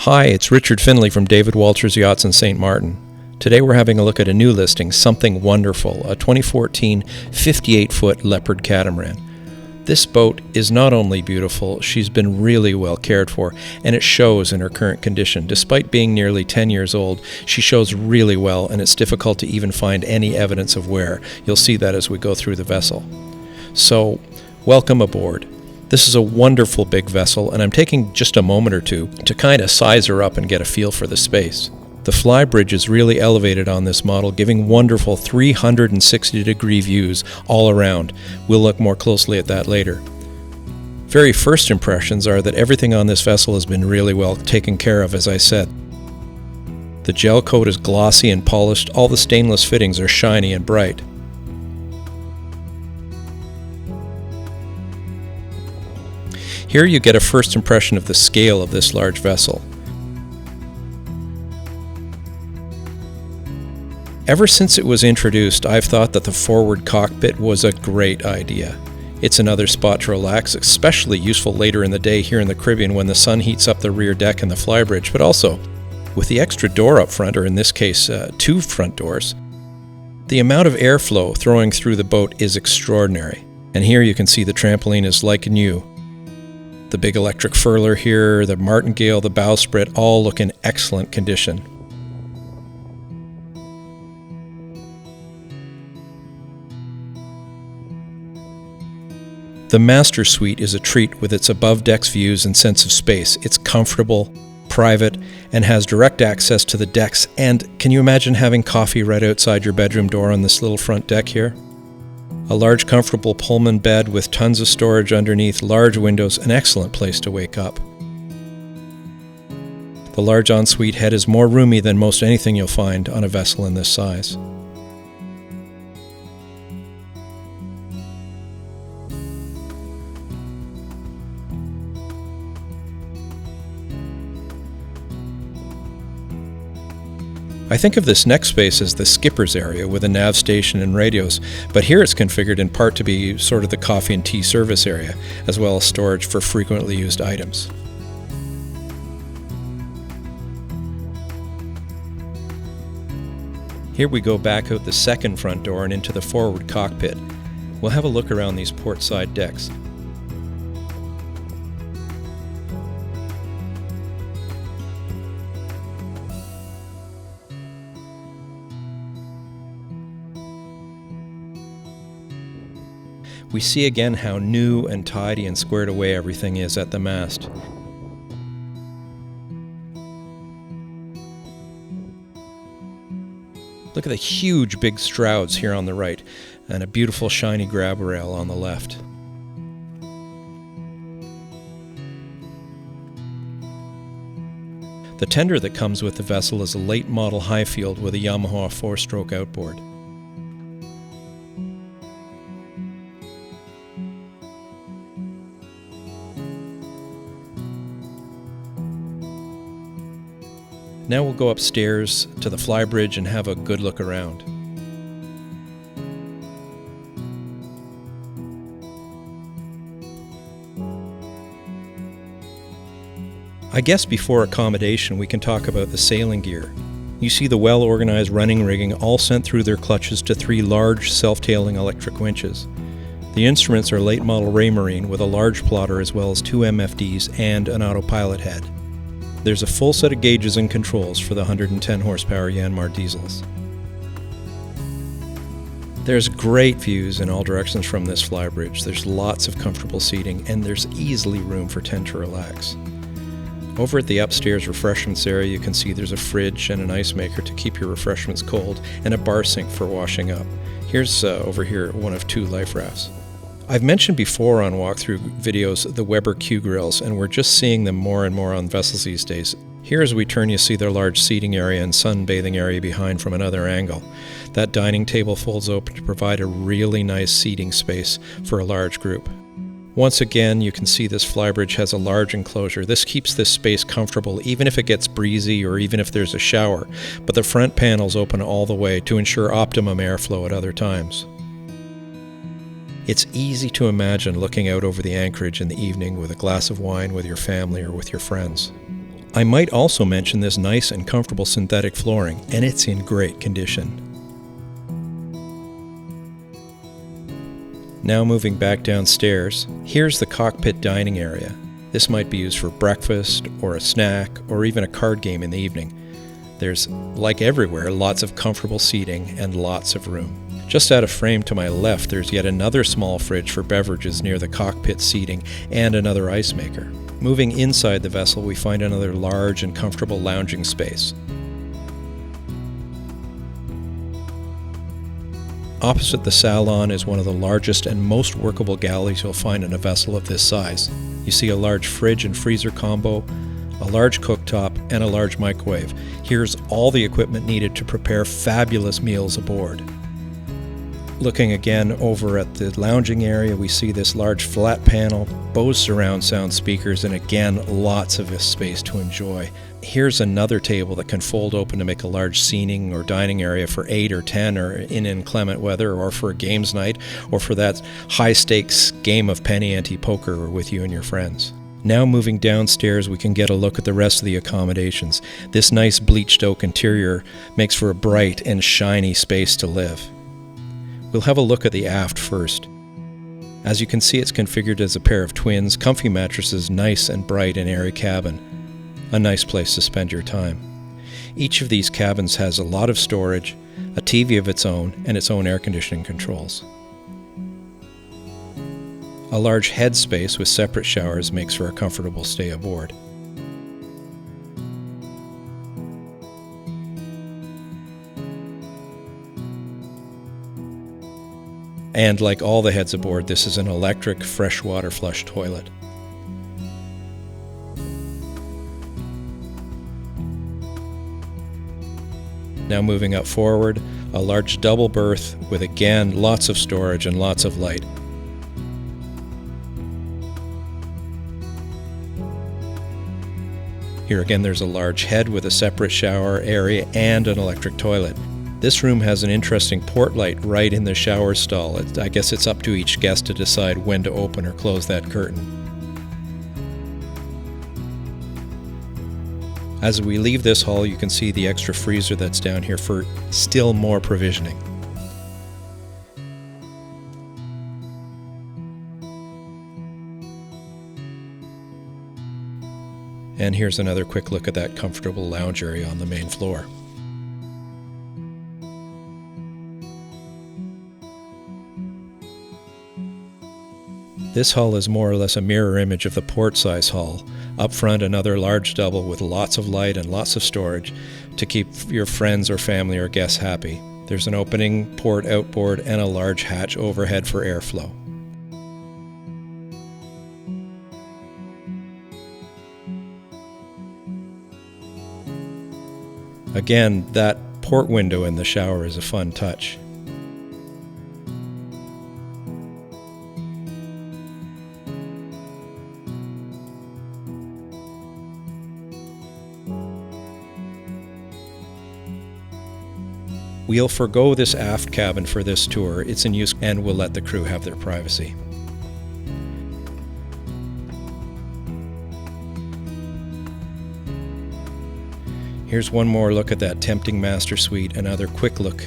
Hi, it's Richard Finley from David Walters Yachts in St. Martin. Today we're having a look at a new listing, Something Wonderful, a 2014 58-foot Leopard catamaran. This boat is not only beautiful, she's been really well cared for, and it shows in her current condition. Despite being nearly 10 years old, she shows really well, and it's difficult to even find any evidence of wear. You'll see that as we go through the vessel. So, welcome aboard. This is a wonderful big vessel, and I'm taking just a moment or two to kind of size her up and get a feel for the space. The flybridge is really elevated on this model, giving wonderful 360-degree views all around. We'll look more closely at that later. Very first impressions are that everything on this vessel has been really well taken care of, as I said. The gel coat is glossy and polished. All the stainless fittings are shiny and bright. Here you get a first impression of the scale of this large vessel. Ever since it was introduced, I've thought that the forward cockpit was a great idea. It's another spot to relax, especially useful later in the day here in the Caribbean when the sun heats up the rear deck and the flybridge, but also with the extra door up front, or in this case, two front doors, the amount of airflow throwing through the boat is extraordinary. And here you can see the trampoline is like new. The big electric furler here, the martingale, the bowsprit, all look in excellent condition. The master suite is a treat with its above-decks views and sense of space. It's comfortable, private, and has direct access to the decks. And can you imagine having coffee right outside your bedroom door on this little front deck here? A large comfortable Pullman bed with tons of storage underneath, large windows, an excellent place to wake up. The large ensuite head is more roomy than most anything you'll find on a vessel in this size. I think of this next space as the skipper's area with a nav station and radios, but here it's configured in part to be sort of the coffee and tea service area, as well as storage for frequently used items. Here we go back out the second front door and into the forward cockpit. We'll have a look around these port side decks. We see again how new and tidy and squared away everything is at the mast. Look at the huge big Strouds here on the right, and a beautiful shiny grab rail on the left. The tender that comes with the vessel is a late model Highfield with a Yamaha 4-stroke outboard. Now we'll go upstairs to the flybridge and have a good look around. I guess before accommodation we can talk about the sailing gear. You see the well-organized running rigging all sent through their clutches to 3 large self-tailing electric winches. The instruments are late model Raymarine with a large plotter as well as 2 MFDs and an autopilot head. There's a full set of gauges and controls for the 110 horsepower Yanmar diesels. There's great views in all directions from this flybridge. There's lots of comfortable seating, and there's easily room for 10 to relax. Over at the upstairs refreshments area, you can see there's a fridge and an ice maker to keep your refreshments cold, and a bar sink for washing up. Here's over here one of 2 life rafts. I've mentioned before on walkthrough videos the Weber Q grills, and we're just seeing them more and more on vessels these days. Here as we turn you see their large seating area and sunbathing area behind from another angle. That dining table folds open to provide a really nice seating space for a large group. Once again, you can see this flybridge has a large enclosure. This keeps this space comfortable even if it gets breezy or even if there's a shower, but the front panels open all the way to ensure optimum airflow at other times. It's easy to imagine looking out over the anchorage in the evening with a glass of wine with your family or with your friends. I might also mention this nice and comfortable synthetic flooring, and it's in great condition. Now moving back downstairs, here's the cockpit dining area. This might be used for breakfast or a snack or even a card game in the evening. There's, like everywhere, lots of comfortable seating and lots of room. Just out of frame to my left, there's yet another small fridge for beverages near the cockpit seating and another ice maker. Moving inside the vessel, we find another large and comfortable lounging space. Opposite the salon is one of the largest and most workable galleys you'll find in a vessel of this size. You see a large fridge and freezer combo, a large cooktop, and a large microwave. Here's all the equipment needed to prepare fabulous meals aboard. Looking again over at the lounging area, we see this large flat panel, Bose surround sound speakers, and again, lots of space to enjoy. Here's another table that can fold open to make a large seating or dining area for 8 or 10 or in inclement weather, or for a games night, or for that high-stakes game of penny ante poker with you and your friends. Now moving downstairs, we can get a look at the rest of the accommodations. This nice bleached oak interior makes for a bright and shiny space to live. We'll have a look at the aft first. As you can see, it's configured as a pair of twins, comfy mattresses, nice and bright and airy cabin. A nice place to spend your time. Each of these cabins has a lot of storage, a TV of its own, and its own air conditioning controls. A large head space with separate showers makes for a comfortable stay aboard. And like all the heads aboard, this is an electric freshwater flush toilet. Now moving up forward, a large double berth with again lots of storage and lots of light. Here again there's a large head with a separate shower area and an electric toilet. This room has an interesting port light right in the shower stall. I guess it's up to each guest to decide when to open or close that curtain. As we leave this hall, you can see the extra freezer that's down here for still more provisioning. And here's another quick look at that comfortable lounge area on the main floor. This hull is more or less a mirror image of the port-size hull. Up front, another large double with lots of light and lots of storage to keep your friends or family or guests happy. There's an opening port outboard and a large hatch overhead for airflow. Again, that port window in the shower is a fun touch. We'll forgo this aft cabin for this tour. It's in use and we'll let the crew have their privacy. Here's one more look at that tempting master suite, another quick look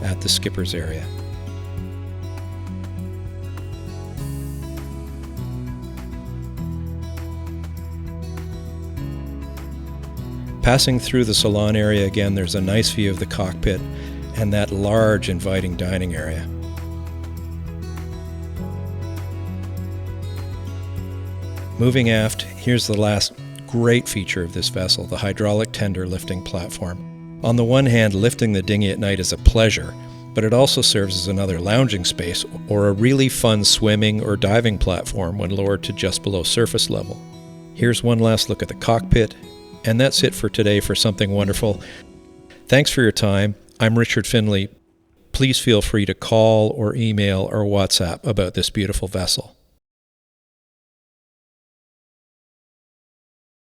at the skipper's area. Passing through the salon area again, there's a nice view of the cockpit and that large inviting dining area. Moving aft, here's the last great feature of this vessel, the hydraulic tender lifting platform. On the one hand, lifting the dinghy at night is a pleasure, but it also serves as another lounging space or a really fun swimming or diving platform when lowered to just below surface level. Here's one last look at the cockpit, and that's it for today for Something Wonderful. Thanks for your time. I'm Richard Finley. Please feel free to call or email or WhatsApp about this beautiful vessel.